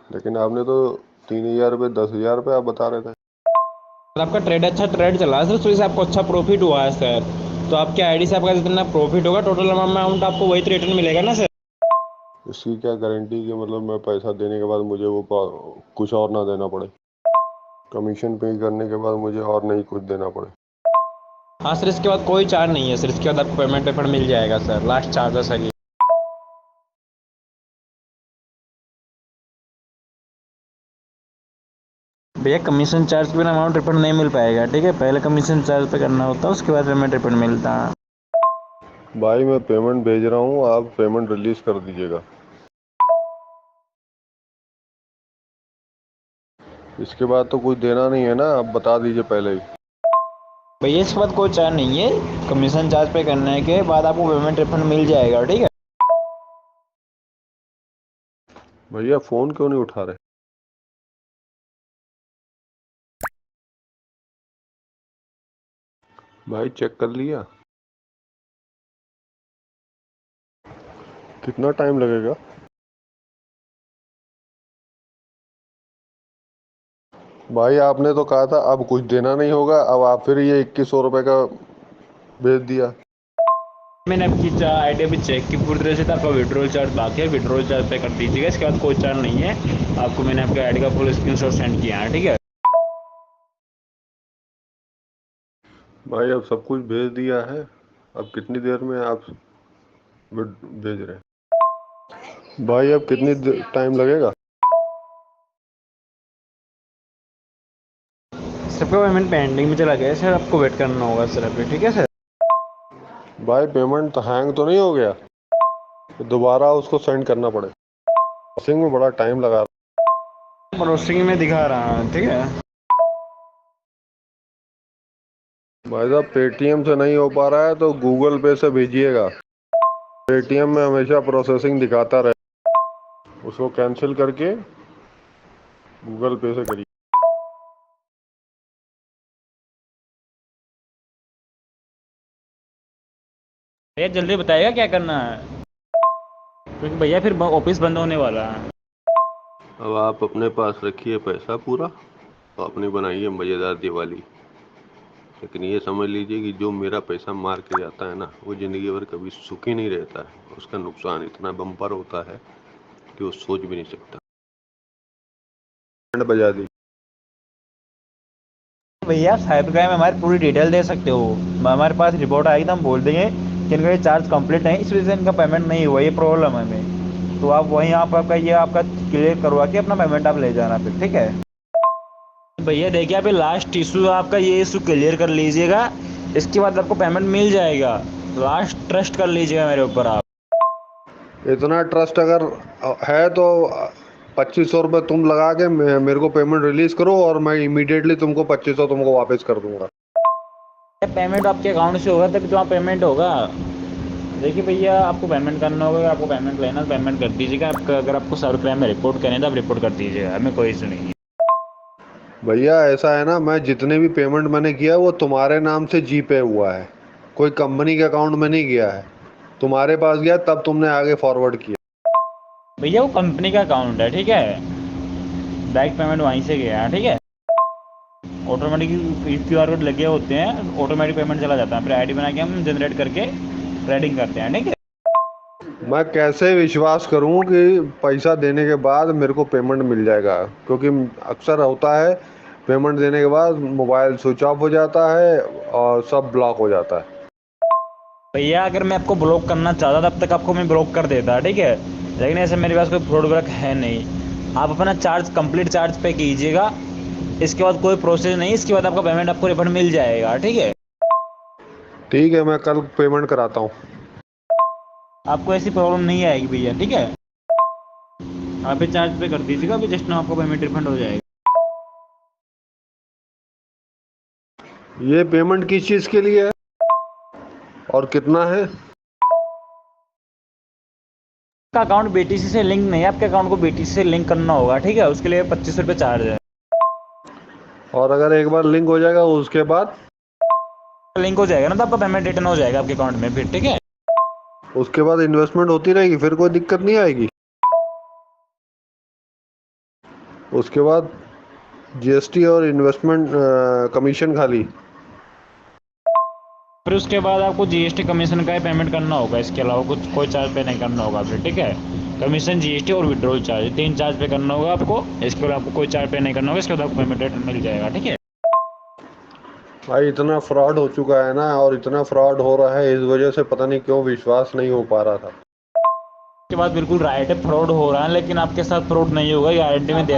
लेकिन आपने तो 3,000 रुपये 10,000 रुपये आप बता रहे थे। सर आपका ट्रेड अच्छा ट्रेड चला है सर, तो इससे आपको अच्छा प्रॉफिट हुआ है सर। तो आपके आईडी से आपका जितना प्रॉफिट होगा टोटल अमाउंट आपको वही तो रिटर्न मिलेगा ना सर। इसकी क्या गारंटी कि मतलब मैं पैसा देने के बाद मुझे वो कुछ और ना देना पड़े, कमीशन पे करने के बाद मुझे और नहीं कुछ देना पड़े। हाँ सर, इसके बाद कोई चार्ज नहीं है सर, इसके बाद आपको पेमेंट पेपर मिल जाएगा सर, लास्ट चार्ज है सर ये। भैया कमीशन चार्ज के बिना अमाउंट रिफंड नहीं मिल पाएगा, ठीक है, पहले कमीशन चार्ज पे करना होता है, उसके बाद पेमेंट रिफंड मिलता है। भाई मैं पेमेंट भेज रहा हूँ, आप पेमेंट रिलीज कर दीजिएगा। इसके बाद तो कुछ देना नहीं है ना, आप बता दीजिए पहले ही। भैया इसके बाद कोई चार्ज नहीं है, कमीशन चार्ज पे करने के बाद आपको पेमेंट रिफंड मिल जाएगा, ठीक है। भैया फ़ोन क्यों नहीं उठा रहे? भाई चेक कर लिया? कितना टाइम लगेगा? भाई आपने तो कहा था अब कुछ देना नहीं होगा, अब आप फिर ये 2100 रुपये का भेज दिया। मैंने आपकी आईडी भी चेक की पूरी तरह से, तो आपका विड्रॉल चार्ज बाकी है, विड्रॉल चार्ज पे कर दीजिएगा, इसके बाद कोई चार्ज नहीं है। आपको मैंने आपके आईडी का फुल स्क्रीनशॉट सेंड किया है, ठीक है। भाई अब सब कुछ भेज दिया है, अब कितनी देर में आप भेज रहे हैं? भाई अब कितनी टाइम लगेगा? सबका पेमेंट पेंडिंग में चला गया है सर, आपको वेट करना होगा सर अभी, ठीक है सर। भाई पेमेंट तो हैंग तो नहीं हो गया? दोबारा उसको सेंड करना पड़े? प्रोसेसिंग में बड़ा टाइम लगा। प्रोसेसिंग में दिखा रहा है, ठीक है। भाई साहब पेटीएम से नहीं हो पा रहा है तो गूगल पे से भेजिएगा। पेटीएम में हमेशा प्रोसेसिंग दिखाता रहे, उसको कैंसिल करके गूगल पे से करिए। भैया जल्दी बताइएगा क्या करना है, क्योंकि भैया फिर ऑफिस बंद होने वाला है। अब आप अपने पास रखिए पैसा पूरा, अपनी बनाइए मज़ेदार दिवाली। लेकिन ये समझ लीजिए कि जो मेरा पैसा मार के जाता है ना, वो ज़िंदगी भर कभी सुखी नहीं रहता है। उसका नुकसान इतना बम्पर होता है कि वो सोच भी नहीं सकता। बैंड बजा दी। भैया साइबर क्राइम में हमारी पूरी डिटेल दे सकते हो, हमारे पास रिपोर्ट आएगी तो हम बोल देंगे कि इनका ये चार्ज कंप्लीट नहीं, इस वजह से इनका पेमेंट नहीं हुआ, ये प्रॉब्लम है हमें। तो आप वहीं आप आपका ये आपका क्लियर करवा के अपना पेमेंट आप ले जाना फिर, ठीक है। भैया देखिए, आप लास्ट इशू आपका ये इशू क्लियर कर लीजिएगा, इसके बाद आपको पेमेंट मिल जाएगा। लास्ट ट्रस्ट कर लीजिएगा मेरे ऊपर आप। इतना ट्रस्ट अगर है तो 2500 रुपये तुम लगा के मेरे को पेमेंट रिलीज करो और मैं इमीडिएटली तुमको 2500 तुमको वापस कर दूंगा। पेमेंट आपके अकाउंट से होगा तभी तो आप पेमेंट होगा। देखिए भैया, आपको पेमेंट करना होगा, आपको पेमेंट लेना पेमेंट कर दीजिएगा, आपका अगर आपको साइबर क्राइम में रिपोर्ट करें तो आप रिपोर्ट कर दीजिएगा, हमें कोई इशू नहीं है। भैया ऐसा है ना, मैं जितने भी पेमेंट मैंने किया वो तुम्हारे नाम से जी पे हुआ है, कोई कंपनी के अकाउंट में नहीं गया है। तुम्हारे पास गया तब तुमने आगे फॉरवर्ड किया। भैया वो कंपनी का अकाउंट है, ठीक है, डायरेक्ट पेमेंट वहीं से गया है, ठीक है। ऑटोमेटिक क्यूआर कोड लगे होते हैं, ऑटोमेटिक पेमेंट चला जाता है, फिर आईडी बना के हम जनरेट करके ट्रेडिंग करते हैं, ठीक है। मैं कैसे विश्वास करूं कि पैसा देने के बाद मेरे को पेमेंट मिल जाएगा, क्योंकि अक्सर होता है पेमेंट देने के बाद मोबाइल स्विच ऑफ हो जाता है और सब ब्लॉक हो जाता है। भैया अगर मैं आपको ब्लॉक करना चाहता तब तक आपको मैं ब्लॉक कर देता, ठीक है, लेकिन ऐसे मेरे पास कोई फ्रॉड वर्क है नहीं। आप अपना चार्ज कंप्लीट चार्ज पे कीजिएगा, इसके बाद कोई प्रोसेस नहीं, इसके बाद आपका पेमेंट आपको रिफंड मिल जाएगा, ठीक है। ठीक है, मैं कल पेमेंट कराता हूँ। आपको ऐसी प्रॉब्लम नहीं आएगी भैया, ठीक है। आप ये चार्ज पे कर दीजिएगा, अभी जस्ट ना आपका पेमेंट रिफंड हो जाएगा। ये पेमेंट किस चीज़ के लिए है और कितना है? आपका अकाउंट बीटीसी से लिंक नहीं है, आपके अकाउंट को बीटीसी से लिंक करना होगा, ठीक है, उसके लिए 25 रुपये चार्ज है। और अगर एक बार लिंक हो जाएगा उसके बाद? लिंक हो जाएगा ना तो आपका पेमेंट रिटर्न हो जाएगा आपके अकाउंट में फिर, ठीक है। उसके बाद इन्वेस्टमेंट होती रहेगी, फिर कोई दिक्कत नहीं आएगी? उसके बाद जीएसटी और इन्वेस्टमेंट कमीशन खाली। फिर उसके बाद आपको जीएसटी कमीशन का ही पेमेंट करना होगा, इसके अलावा कुछ कोई चार्ज पे नहीं करना होगा फिर, ठीक है। कमीशन, जीएसटी और विड्रॉल चार्ज, 3 चार्ज पे करना होगा आपको। इसके बाद आपको कोई चार्ज पे नहीं करना होगा, इसके बाद आपको पेमेंट रेट मिल जाएगा, ठीक है। भाई इतना फ्रॉड हो चुका है ना, और इतना फ्रॉड हो रहा है, इस वजह से पता नहीं क्यों विश्वास नहीं हो पा रहा था। के बाद बिल्कुल राइट है, फ्रॉड हो रहा है, लेकिन आपके साथ फ्रॉड नहीं होगा, गारंटी में दे